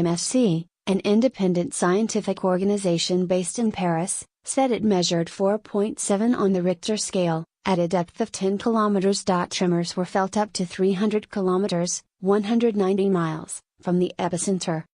years.EMSC, an independent scientific organization based in Paris, said it measured 4.7 on the Richter scale, at a depth of 10 kilometers. Tremors were felt up to 300 kilometers, 190 miles, from the epicenter.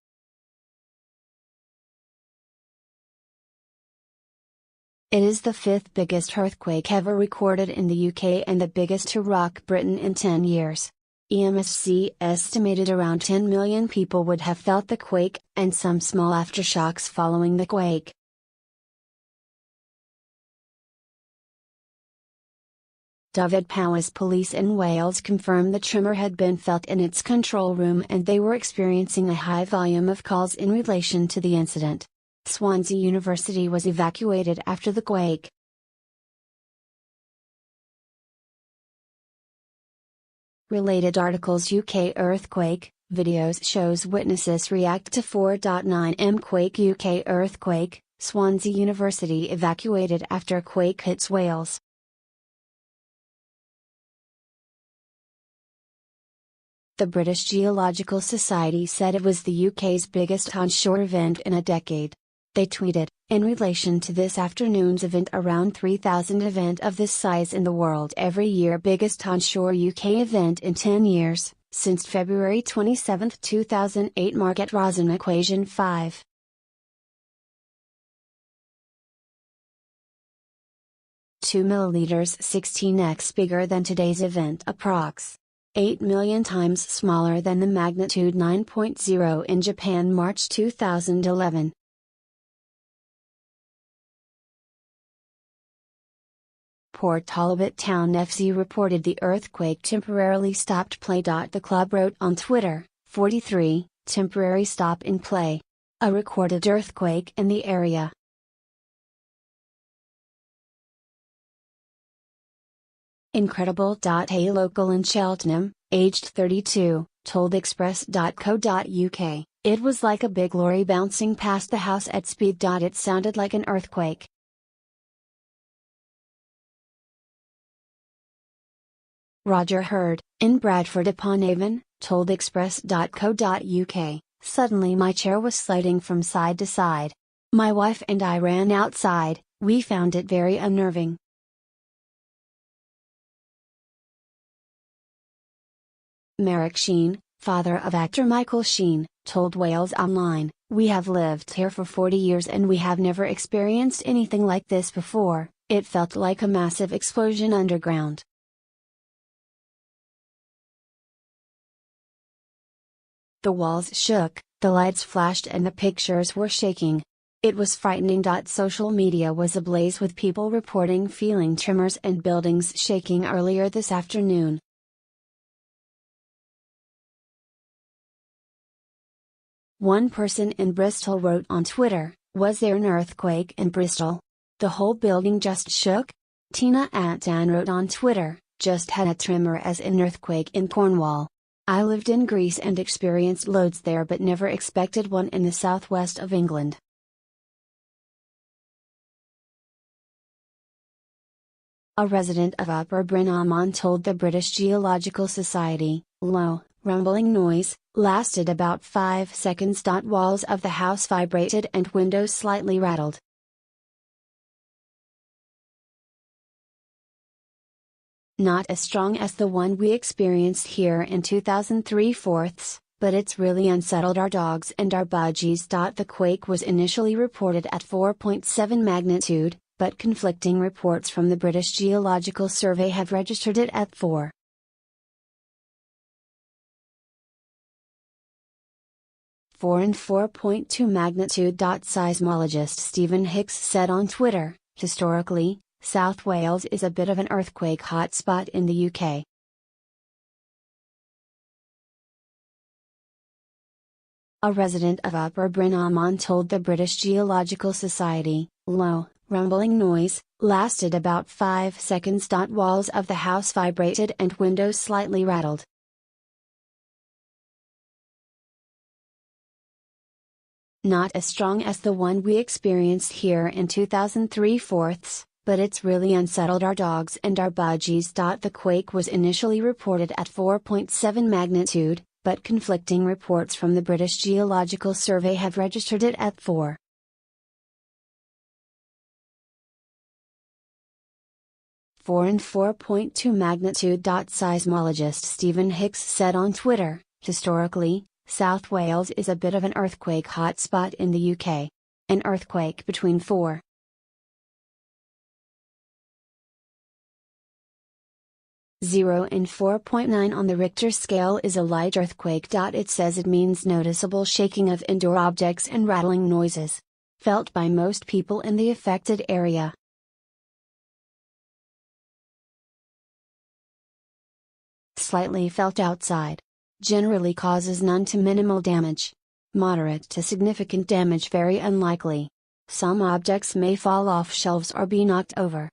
It is the fifth biggest earthquake ever recorded in the UK and the biggest to rock Britain in 10 years. EMSC estimated around 10 million people would have felt the quake, and some small aftershocks following the quake. Dyfed-Powys police in Wales confirmed the tremor had been felt in its control room and they were experiencing a high volume of calls in relation to the incident. Swansea University was evacuated after the quake. Related articles: UK earthquake, videos shows witnesses react to 4.9 quake. UK earthquake, Swansea University evacuated after quake hits Wales. The British Geological Society said it was the UK's biggest onshore event in a decade. They tweeted, in relation to this afternoon's event, around 3,000 event of this size in the world every year, biggest onshore UK event in 10 years, since February 27, 2008. Market Rasen equation 5. 2 milliliters, 16x bigger than today's eventApprox. 8 million times smaller than the magnitude 9.0 in Japan, March 2011. Port Talbot Town FC reported the earthquake temporarily stopped play. The club wrote on Twitter, 43, temporary stop in play. A recorded earthquake in the area. Incredible. A local in Cheltenham, aged 32, told express.co.uk, it was like a big lorry bouncing past the house at speed. It sounded like an earthquake. Roger Hurd, in Bradford-upon-Avon, told express.co.uk, suddenly my chair was sliding from side to side. My wife and I ran outside, we found it very unnerving. Merrick Sheen, father of actor Michael Sheen, told Wales Online, we have lived here for 40 years and we have never experienced anything like this before. It felt like a massive explosion underground. The walls shook, the lights flashed and the pictures were shaking. It was frightening. Social media was ablaze with people reporting feeling tremors and buildings shaking earlier this afternoon. One person in Bristol wrote on Twitter, was there an earthquake in Bristol? The whole building just shook? Tina Atan wrote on Twitter, just had a tremor as an earthquake in Cornwall. I lived in Greece and experienced loads there but never expected one in the southwest of England. A resident of Upper Bryn told the British Geological Society, low, rumbling noise, lasted about 5 seconds. Walls of the house vibrated and windows slightly rattled. Not as strong as the one we experienced here in 2003/4, but it's really unsettled our dogs and our budgies. The quake was initially reported at 4.7 magnitude, but conflicting reports from the British Geological Survey have registered it at 4. And 4.2 magnitude. Seismologist Stephen Hicks said on Twitter, historically, South Wales is a bit of an earthquake hotspot in the UK. A resident of Upper Bryn told the British Geological Society, low, rumbling noise, lasted about 5 seconds. Walls of the house vibrated and windows slightly rattled. Not as strong as the one we experienced here in 2003/4, but it's really unsettled our dogs and our budgies. The quake was initially reported at 4.7 magnitude, but conflicting reports from the British Geological Survey have registered it at 4. And 4.2 magnitude. Seismologist Stephen Hicks said on Twitter, "Historically, South Wales is a bit of an earthquake hotspot in the UK. An earthquake between 4. And 4.9 on the Richter scale is a light earthquake. It says it means noticeable shaking of indoor objects and rattling noises, felt by most people in the affected area. Slightly felt outside. Generally causes none to minimal damage. Moderate to significant damage very unlikely. Some objects may fall off shelves or be knocked over."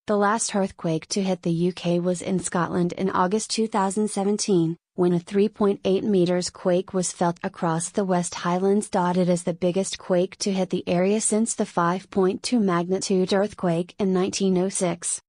The last earthquake to hit the UK was in Scotland in August 2017, when a 3.8 meters quake was felt across the West Highlands. It is the biggest quake to hit the area since the 5.2 magnitude earthquake in 1906.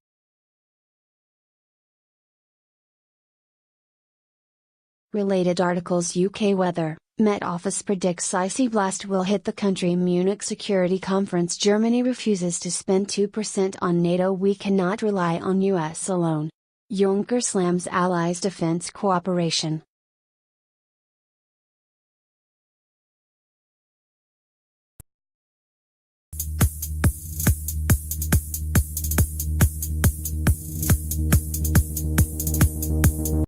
Related articles: UK weather. Met Office predicts icy blast will hit the country. Munich Security Conference. Germany refuses to spend 2% on NATO. We cannot rely on US alone. Juncker slams allies' defense cooperation.